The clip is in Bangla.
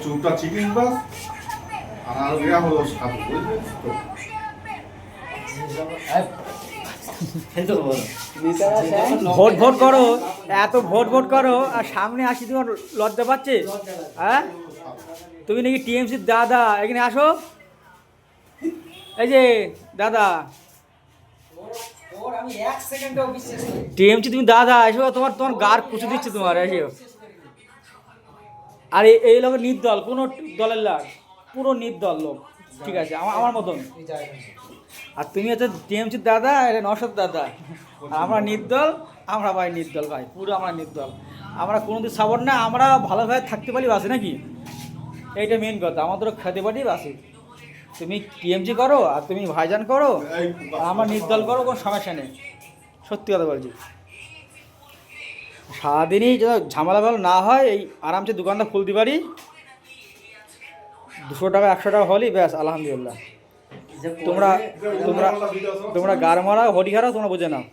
চুপটা চিকেন বাস আর ইয়া হলো সাধু ভোট ভোট করো, এত ভোট ভোট করো আর সামনে আসি তোমার লজ্জা পাচ্ছে? হ্যাঁ, তুমি নাকি টিএমসির দাদা, এখানে আসো। এই যে দাদা, টিএমসি তুমি দাদা, এসো। তোমার তোমার গার কুচে দিচ্ছে তোমার, এসো। আর এই লোকের নির্দল, কোনো দলের লাগ, পুরো নির্দল লোক, ঠিক আছে, আমার মতন। আর তুমি হচ্ছে টিএমসির দাদা, এটা নশোর দাদা, আর আমরা নির্দল। আমরা ভাই নির্দল ভাই, পুরো আমরা নির্দল। আমরা কোনোদিন সাপোর্ট না, আমরা ভালোভাবে থাকতে পারি বাসে নাকি, এইটা মেন কথা। আমাদেরও খেতে পারি বাসে। তুমি টিএমসি করো আর তুমি ভাইজান করো, আর আমরা নির্দল করো, কোনো সমস্যা নেই। সত্যি কথা বলছি, সারাদিনই যদি ঝামেলা ভালো না হয়, এই আরামসে দোকানটা খুলতে পারি। 200 টাকা 100 টাকা হলেই ব্যাস, আলহামদুলিল্লাহ। তোমরা তোমরা তোমরা গার মারা হরি খারাও, তোমরা বুঝে নাও।